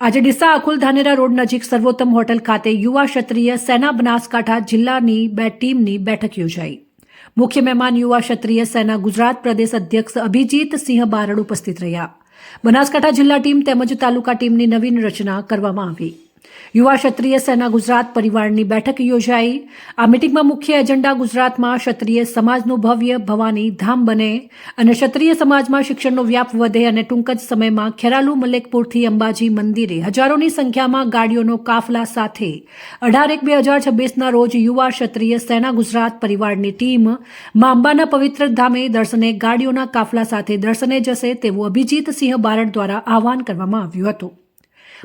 આજે ડીસા આખુલ ધાનેરા રોડ નજીક સર્વોત્તમ હોટલ ખાતે યુવા ક્ષત્રિય સેના બનાસકાંઠા જિલ્લાની બે ટીમની બેઠક યોજાઈ। મુખ્ય મહેમાન યુવા ક્ષત્રિય સેના ગુજરાત પ્રદેશ અધ્યક્ષ અભિજીત સિંહ બારડ ઉપસ્થિત રહ્યા। બનાસકાંઠા જિલ્લા ટીમ તેમજ તાલુકા ટીમની નવીન રચના કરવામાં આવી। યુવા ક્ષત્રિય સેના ગુજરાત પરિવારની બેઠક યોજાઈ। આ મીટિંગમાં મુખ્ય એજન્ડા ગુજરાતમાં ક્ષત્રિય સમાજનું ભવ્ય ભવાની ધામ બને અને ક્ષત્રિય સમાજમાં શિક્ષણનો વ્યાપ વધે અને ટૂંક જ સમયમાં ખેરાલુ મલેકપુરથી અંબાજી મંદિરે હજારોની સંખ્યામાં ગાડીઓનો કાફલા સાથે 18/1/2026ના રોજ યુવા ક્ષત્રિય સેના ગુજરાત પરિવારની ટીમ મા અંબાના પવિત્ર ધામે દર્શને ગાડીઓના કાફલા સાથે દર્શને જશે તેવું અભિજીત સિંહ બારડ દ્વારા આહવાન કરવામાં આવ્યું હતું।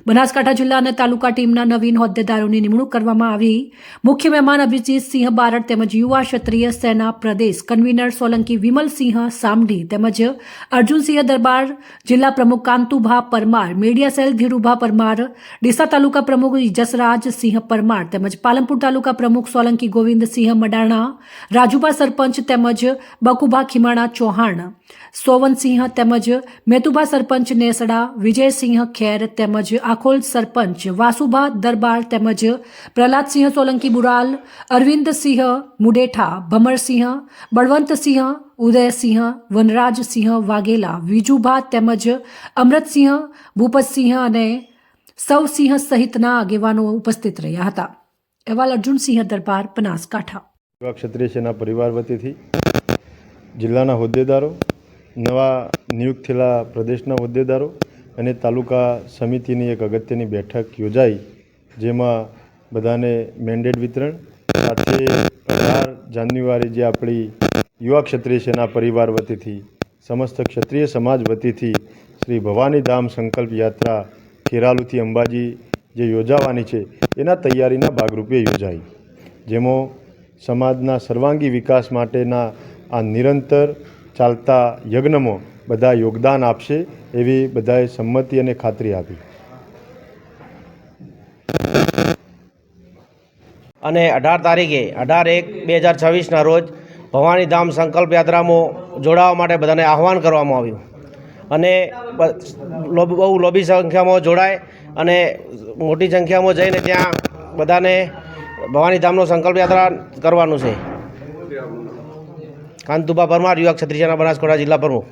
બનાસકાંઠા જિલ્લા અને તાલુકા ટીમના નવીન હોદ્દેદારોની નિમણૂક કરવામાં આવી। મુખ્ય મહેમાન અભિજીત સિંહ બારડ તેમજ યુવા ક્ષત્રિય સેના પ્રદેશ કન્વીનર સોલંકી વિમલસિંહ સામઢી તેમજ અર્જુનસિંહ દરબાર, જિલ્લા પ્રમુખ કાંતુભા પરમાર, મીડિયા સેલ ધીરુભા પરમાર, ડીસા તાલુકા પ્રમુખ જસરાજસિંહ પરમાર તેમજ પાલનપુર તાલુકા પ્રમુખ સોલંકી ગોવિંદસિંહ મડાણા, રાજુભા સરપંચ તેમજ બકુભા ખીમાણા ચૌહાણ, સોવનસિંહ તેમજ મેતુભા સરપંચ નેસડા, વિજયસિંહ ખેર તેમજ આખોલ સરપંચ વાસુભા દરબાર તેમજ પ્રહલાદસિંહ સોલંકી બુરાલ, અરવિંદસિંહ મુડેઠા, ભમરસિંહ, બળવંતસિંહ, ઉદયસિંહ, વનરાજસિંહ વાઘેલા, વિજુભા તેમજ અમૃતસિંહ, ભૂપતસિંહ અને સૌસિંહ સહિતના આગેવાનો ઉપસ્થિત રહ્યા હતા। અહેવાલ અર્જુનસિંહ દરબાર, બનાસકાંઠા। યુવા ક્ષત્રિય સેના પરિવાર વતીથી જિલ્લાના હોદ્દેદારો, નવા નિયુક્ત થયેલા પ્રદેશના હોદ્દેદારો અને તાલુકા સમિતિની એક અગત્યની બેઠક યોજાઈ, જેમાં બધાને મેન્ડેટ વિતરણ સાથે 18 જાન્યુઆરી જે આપણી યુવા ક્ષત્રિય સેના પરિવાર વતીથી સમસ્ત ક્ષત્રિય સમાજ વતીથી શ્રી ભવાની ધામ સંકલ્પ યાત્રા ખેરાલુથી અંબાજી જે યોજાવાની છે એના તૈયારીના ભાગરૂપે યોજાઈ, જેમાં સમાજના સર્વાંગી વિકાસ માટેના આ નિરંતર ચાલતા યજ્ઞમાં બધા યોગદાન આપશે એવી બધાએ સંમતિ અને ખાતરી આપી। અને 18 તારીખે 18/1/2026ના રોજ ભવાની ધામ સંકલ્પ યાત્રામાં જોડાવા માટે બધાને આહવાન કરવામાં આવ્યું અને બહુ લોબી સંખ્યામાં જોડાય અને મોટી સંખ્યામાં જઈને ત્યાં બધાને ભવાની ધામનો સંકલ્પ યાત્રા કરવાનું છે। કાંતુભા પરમાર, યુવા ક્ષત્રિય સેના બનાસકાંઠા જિલ્લા પ્રમુખ।